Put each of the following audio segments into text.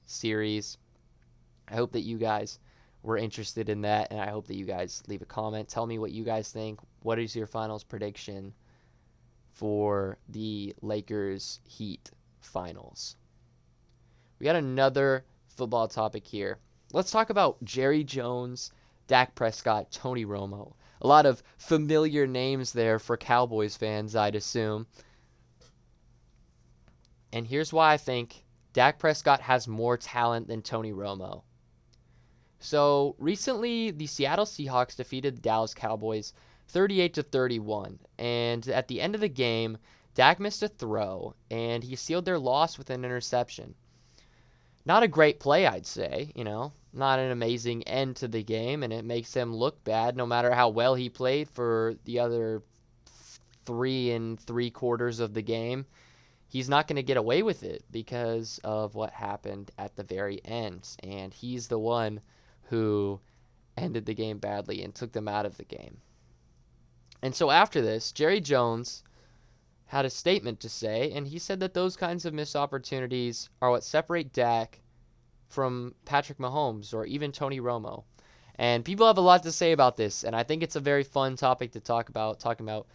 series. I hope that you guys were interested in that, and I hope that you guys leave a comment. Tell me what you guys think. What is your finals prediction for the Lakers Heat finals? We got another football topic here. Let's talk about Jerry Jones, Dak Prescott, Tony Romo. A lot of familiar names there for Cowboys fans, I'd assume. And here's why I think Dak Prescott has more talent than Tony Romo. So recently, the Seattle Seahawks defeated the Dallas Cowboys 38-31, and at the end of the game, Dak missed a throw, and he sealed their loss with an interception. Not a great play, I'd say, not an amazing end to the game, and it makes him look bad no matter how well he played for the other 3 3/4 of the game. He's not going to get away with it because of what happened at the very end, and he's the one who ended the game badly and took them out of the game. And so after this, Jerry Jones had a statement to say, and he said that those kinds of missed opportunities are what separate Dak from Patrick Mahomes or even Tony Romo. And people have a lot to say about this, and I think it's a very fun topic to talk about, talking about,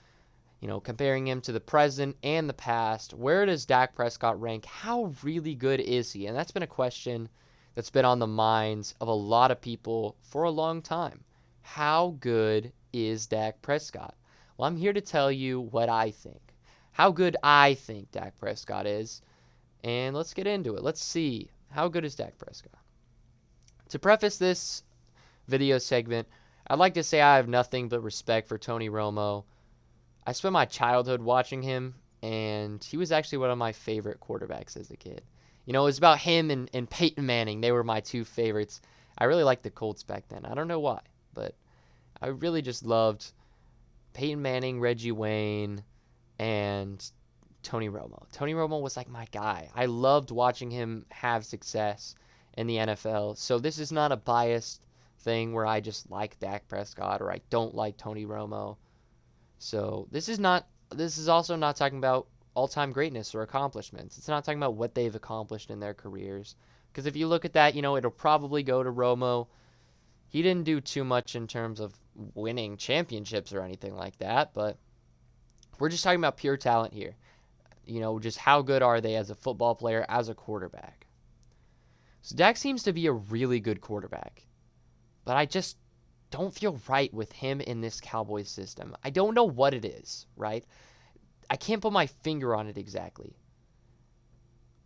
comparing him to the present and the past. Where does Dak Prescott rank? How really good is he? And that's been a question that's been on the minds of a lot of people for a long time. How good is Dak Prescott? Well, I'm here to tell you what I think. How good I think Dak Prescott is. And let's get into it. Let's see. How good is Dak Prescott? To preface this video segment, I'd like to say I have nothing but respect for Tony Romo. I spent my childhood watching him, and he was actually one of my favorite quarterbacks as a kid. It was about him and Peyton Manning. They were my two favorites. I really liked the Colts back then. I don't know why, but I really just loved Peyton Manning, Reggie Wayne, and Tony Romo. Tony Romo was like my guy. I loved watching him have success in the NFL. So this is not a biased thing where I just like Dak Prescott or I don't like Tony Romo. So this is also not talking about all-time greatness or accomplishments. It's not talking about what they've accomplished in their careers. Because if you look at that, it'll probably go to Romo. He didn't do too much in terms of winning championships or anything like that, but we're just talking about pure talent here. Just how good are they as a football player, as a quarterback. So Dak seems to be a really good quarterback, but I just don't feel right with him in this Cowboys system. I don't know what it is, right? I can't put my finger on it exactly.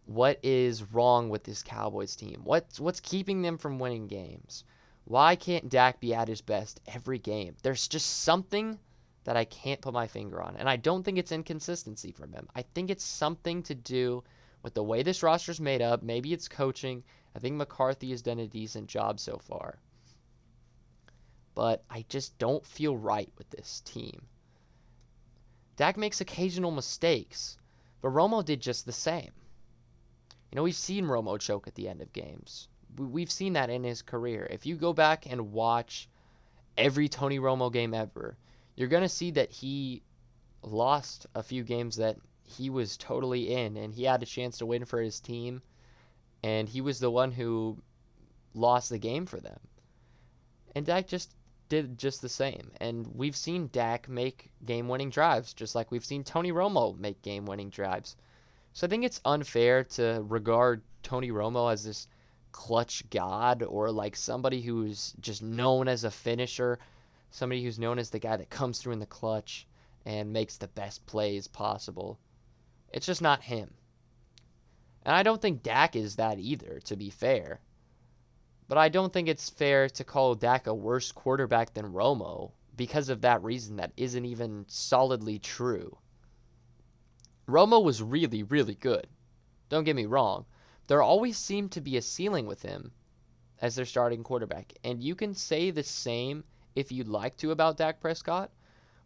What is wrong with this Cowboys team? What's keeping them from winning games? Why can't Dak be at his best every game? There's just something that I can't put my finger on, and I don't think it's inconsistency from him. I think it's something to do with the way this roster's made up. Maybe it's coaching. I think McCarthy has done a decent job so far. But I just don't feel right with this team. Dak makes occasional mistakes, but Romo did just the same. We've seen Romo choke at the end of games. We've seen that in his career. If you go back and watch every Tony Romo game ever, you're going to see that he lost a few games that he was totally in, and he had a chance to win for his team, and he was the one who lost the game for them. And Dak just did just the same. And we've seen Dak make game-winning drives, just like we've seen Tony Romo make game-winning drives. So I think it's unfair to regard Tony Romo as this clutch god or like somebody who's just known as a finisher, somebody who's known as the guy that comes through in the clutch and makes the best plays possible. It's just not him. And I don't think Dak is that either, to be fair. But I don't think it's fair to call Dak a worse quarterback than Romo because of that reason that isn't even solidly true. Romo was really, really good. Don't get me wrong. There always seemed to be a ceiling with him as their starting quarterback. And you can say the same if you'd like to about Dak Prescott,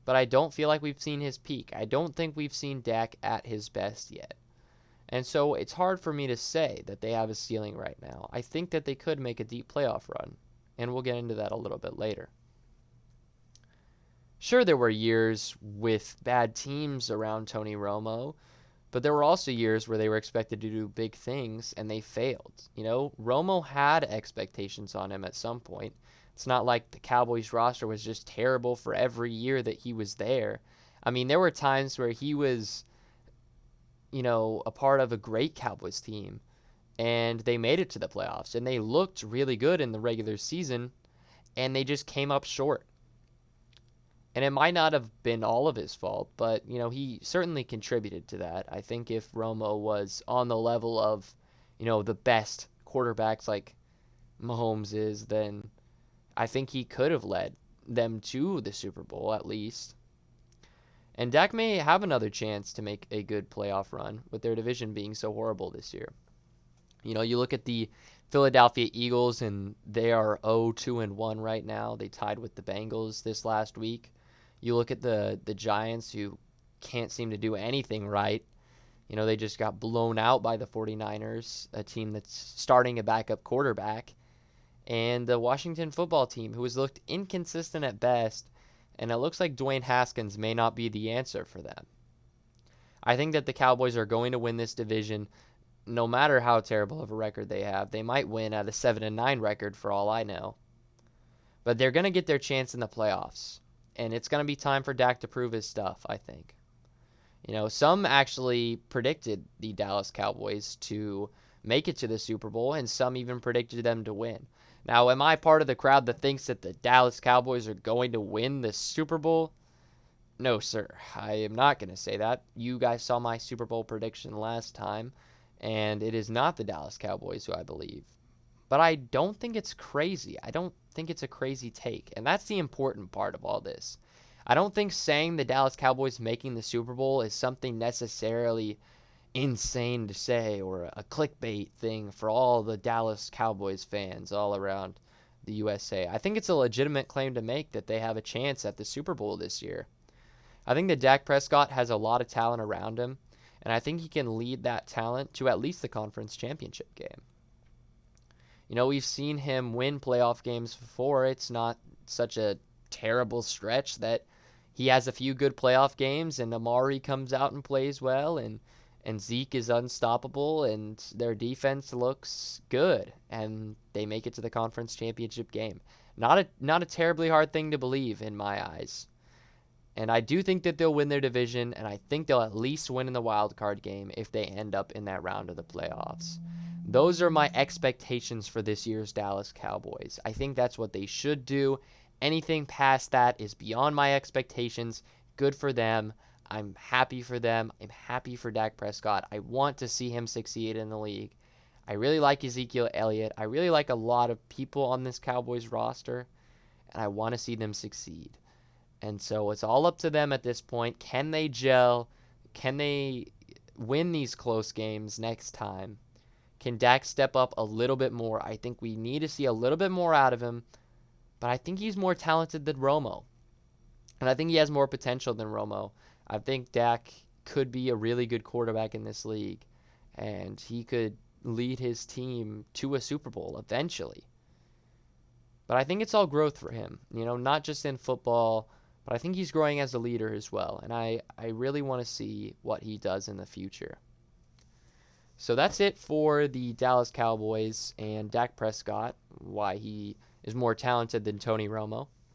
but I don't feel like we've seen his peak. I don't think we've seen Dak at his best yet. And so it's hard for me to say that they have a ceiling right now. I think that they could make a deep playoff run, and we'll get into that a little bit later. Sure, there were years with bad teams around Tony Romo, But there were also years where they were expected to do big things and they failed. Romo had expectations on him at some point. It's not like the Cowboys roster was just terrible for every year that he was there. I mean, there were times where he was, a part of a great Cowboys team and they made it to the playoffs and they looked really good in the regular season and they just came up short. And it might not have been all of his fault, but he certainly contributed to that. I think if Romo was on the level of, the best quarterbacks like Mahomes is, then I think he could have led them to the Super Bowl at least. And Dak may have another chance to make a good playoff run with their division being so horrible this year. You look at the Philadelphia Eagles and they are 0-2-1 right now. They tied with the Bengals this last week. You look at the Giants who can't seem to do anything right. They just got blown out by the 49ers, a team that's starting a backup quarterback. And the Washington football team who has looked inconsistent at best, and it looks like Dwayne Haskins may not be the answer for them. I think that the Cowboys are going to win this division no matter how terrible of a record they have. They might win at a 7-9 record for all I know. But they're going to get their chance in the playoffs. And it's going to be time for Dak to prove his stuff, I think. Some actually predicted the Dallas Cowboys to make it to the Super Bowl, and some even predicted them to win. Now, am I part of the crowd that thinks that the Dallas Cowboys are going to win the Super Bowl? No, sir. I am not going to say that. You guys saw my Super Bowl prediction last time, and it is not the Dallas Cowboys who I believe. But I don't think it's crazy. I don't think it's a crazy take. And that's the important part of all this. I don't think saying the Dallas Cowboys making the Super Bowl is something necessarily insane to say or a clickbait thing for all the Dallas Cowboys fans all around the USA. I think it's a legitimate claim to make that they have a chance at the Super Bowl this year. I think that Dak Prescott has a lot of talent around him, and I think he can lead that talent to at least the conference championship game. We've seen him win playoff games before. It's not such a terrible stretch that he has a few good playoff games and Amari comes out and plays well and Zeke is unstoppable and their defense looks good and they make it to the conference championship game. Not a terribly hard thing to believe in my eyes. And I do think that they'll win their division, and I think they'll at least win in the wild card game if they end up in that round of the playoffs. Those are my expectations for this year's Dallas Cowboys. I think that's what they should do. Anything past that is beyond my expectations. Good for them. I'm happy for them. I'm happy for Dak Prescott. I want to see him succeed in the league. I really like Ezekiel Elliott. I really like a lot of people on this Cowboys roster, and I want to see them succeed. And so it's all up to them at this point. Can they gel? Can they win these close games next time? Can Dak step up a little bit more? I think we need to see a little bit more out of him, but I think he's more talented than Romo. And I think he has more potential than Romo. I think Dak could be a really good quarterback in this league, and he could lead his team to a Super Bowl eventually. But I think it's all growth for him, not just in football, but I think he's growing as a leader as well, and I really want to see what he does in the future. So that's it for the Dallas Cowboys and Dak Prescott, why he is more talented than Tony Romo.